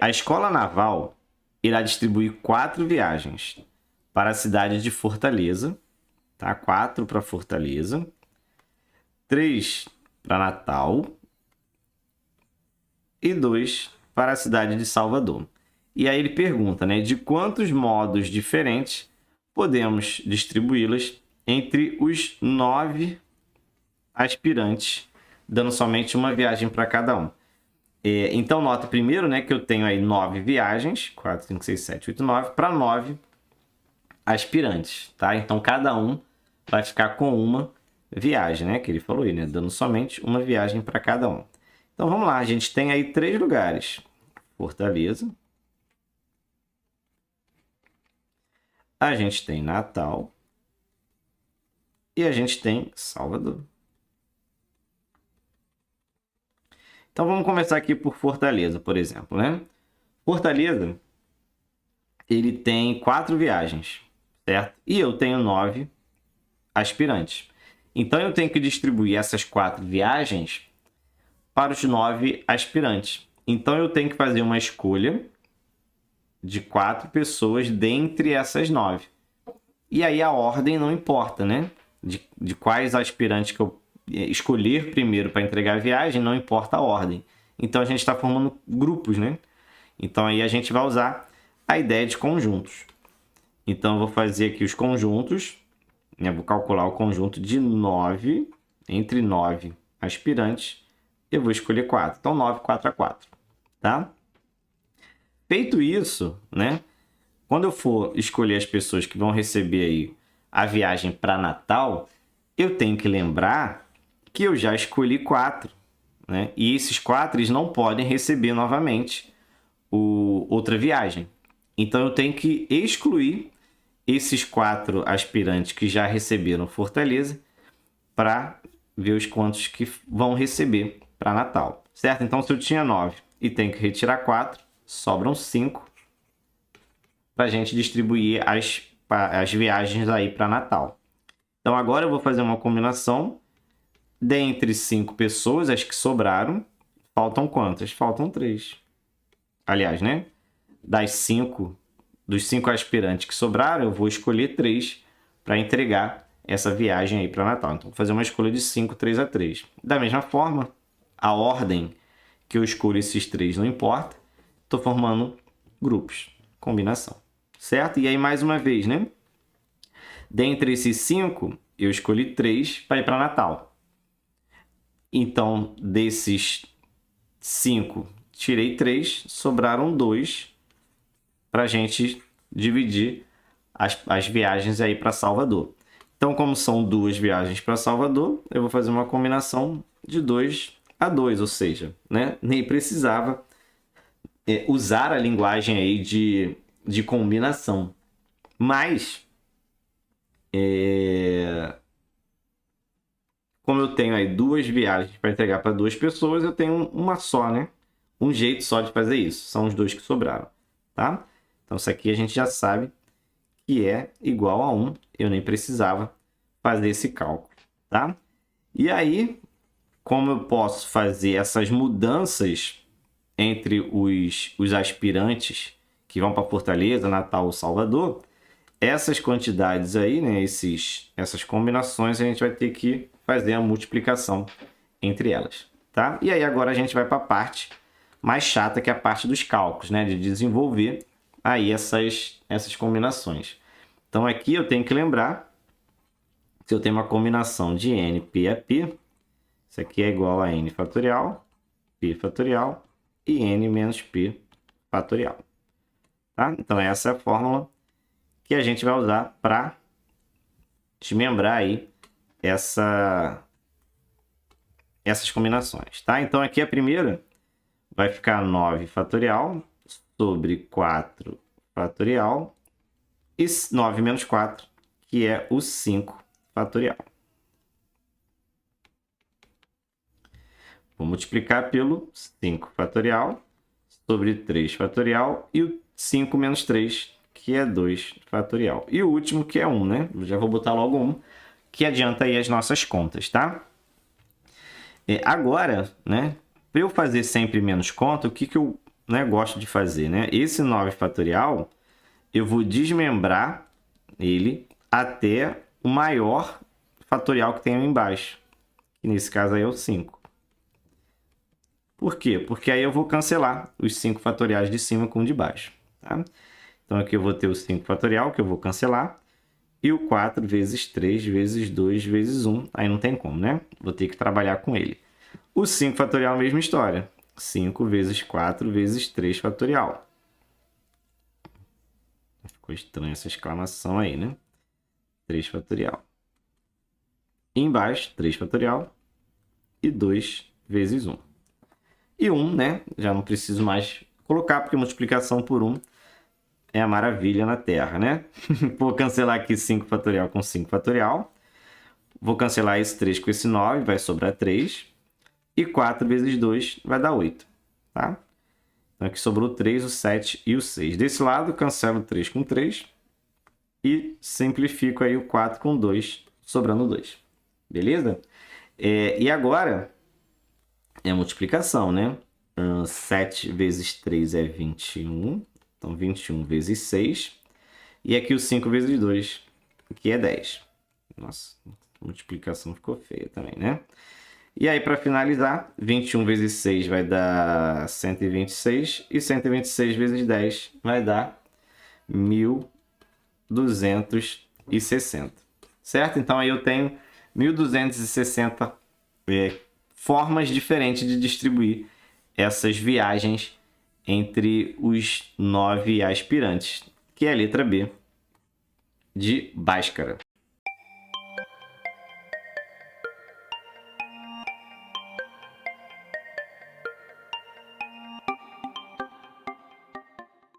A Escola Naval irá distribuir 4 viagens para a cidade de Fortaleza, tá? 4 para Fortaleza, 3 para Natal e 2 para a cidade de Salvador. E aí ele pergunta, né, de quantos modos diferentes podemos distribuí-las entre os 9 aspirantes, dando somente uma viagem para cada um. Então, nota primeiro, né, que eu tenho aí 9 viagens, 4, 5, 6, 7, 8, 9, para 9 aspirantes, tá? Então, cada um vai ficar com uma viagem, né, que ele falou aí, né, dando somente uma viagem para cada um. Então, vamos lá, a gente tem aí 3 lugares. Fortaleza. A gente tem Natal. E a gente tem Salvador. Então, vamos começar aqui por Fortaleza, por exemplo, né? Fortaleza, ele tem 4 viagens, certo? E eu tenho 9 aspirantes. Então, eu tenho que distribuir essas 4 viagens para os 9 aspirantes. Então, eu tenho que fazer uma escolha de 4 pessoas dentre essas 9. E aí, a ordem não importa, né? De quais aspirantes que eu escolher primeiro para entregar a viagem, não importa a ordem. Então, a gente está formando grupos, né? Então, aí a gente vai usar a ideia de conjuntos. Então, eu vou fazer aqui os conjuntos, né? Vou calcular o conjunto de 9, entre 9 aspirantes, eu vou escolher 4. Então, 9, 4 a 4, tá? Feito isso, né? Quando eu for escolher as pessoas que vão receber aí a viagem para Natal, eu tenho que lembrar que eu já escolhi 4, né? E esses 4 eles não podem receber novamente outra viagem. Então, eu tenho que excluir esses 4 aspirantes que já receberam Fortaleza para ver os quantos que vão receber para Natal, certo? Então, se eu tinha 9 e tenho que retirar 4, sobram 5 para a gente distribuir as viagens aí para Natal. Então, agora eu vou fazer uma combinação. Dentre 5 pessoas, as que sobraram, faltam quantas? Faltam 3. Aliás, né? Dos 5 aspirantes que sobraram, eu vou escolher 3 para entregar essa viagem aí para Natal. Então, vou fazer uma escolha de 5, 3 a 3. Da mesma forma, a ordem que eu escolho esses 3 não importa. Estou formando grupos. Combinação. Certo? E aí, mais uma vez, né? Dentre esses 5, eu escolhi 3 para ir para Natal. Então, desses 5, tirei 3, sobraram 2 para a gente dividir as viagens aí para Salvador. Então, como são 2 viagens para Salvador, eu vou fazer uma combinação de 2 a 2, ou seja, né? Nem precisava usar a linguagem aí de combinação. Mas, como eu tenho aí 2 viagens para entregar para 2 pessoas, eu tenho uma só, né? Um jeito só de fazer isso. São os 2 que sobraram, tá? Então, isso aqui a gente já sabe que é igual a 1. Eu nem precisava fazer esse cálculo, tá? E aí, como eu posso fazer essas mudanças entre os aspirantes que vão para Fortaleza, Natal ou Salvador, essas quantidades aí, né, essas combinações, a gente vai ter que fazer a multiplicação entre elas, tá? E aí agora a gente vai para a parte mais chata, que é a parte dos cálculos, né, de desenvolver aí essas combinações. Então aqui eu tenho que lembrar que eu tenho uma combinação de n p a p, isso aqui é igual a n fatorial, p fatorial e n menos p fatorial, tá? Então essa é a fórmula que a gente vai usar para desmembrar aí essas combinações, tá? Então aqui a primeira vai ficar 9 fatorial sobre 4 fatorial e 9 menos 4, que é o 5 fatorial. Vou multiplicar pelo 5 fatorial sobre 3 fatorial e o 5 menos 3, que é 2 fatorial. E o último, que é 1, né? Eu já vou botar logo 1, que adianta aí as nossas contas, tá? Agora, né? Para eu fazer sempre menos conta, o que eu né, gosto de fazer, né? Esse 9 fatorial, eu vou desmembrar ele até o maior fatorial que tem aí embaixo. Que nesse caso aí é o 5. Por quê? Porque aí eu vou cancelar os 5 fatoriais de cima com o de baixo. Tá? Então aqui eu vou ter o 5 fatorial, que eu vou cancelar. E o 4 vezes 3 vezes 2 vezes 1. Aí não tem como, né? Vou ter que trabalhar com ele. O 5 fatorial, mesma história. 5 vezes 4 vezes 3 fatorial. Ficou estranha essa exclamação aí, né? 3 fatorial. E embaixo, 3 fatorial. E 2 vezes 1. E 1, né? Já não preciso mais colocar, porque multiplicação por 1 é a maravilha na Terra, né? Vou cancelar aqui 5 fatorial com 5 fatorial. Vou cancelar esse 3 com esse 9, vai sobrar 3. E 4 vezes 2 vai dar 8, tá? Então aqui sobrou 3, o 7 e o 6. Desse lado, cancelo 3 com 3 e simplifico aí o 4 com 2, sobrando 2. Beleza? E agora é a multiplicação, né? 7 vezes 3 é 21. Então, 21 vezes 6. E aqui o 5 vezes 2, que é 10. Nossa, a multiplicação ficou feia também, né? E aí, para finalizar, 21 vezes 6 vai dar 126. E 126 vezes 10 vai dar 1.260. Certo? Então, aí eu tenho 1.260 formas diferentes de distribuir essas viagens entre os 9 aspirantes, que é a letra B de Bhaskara.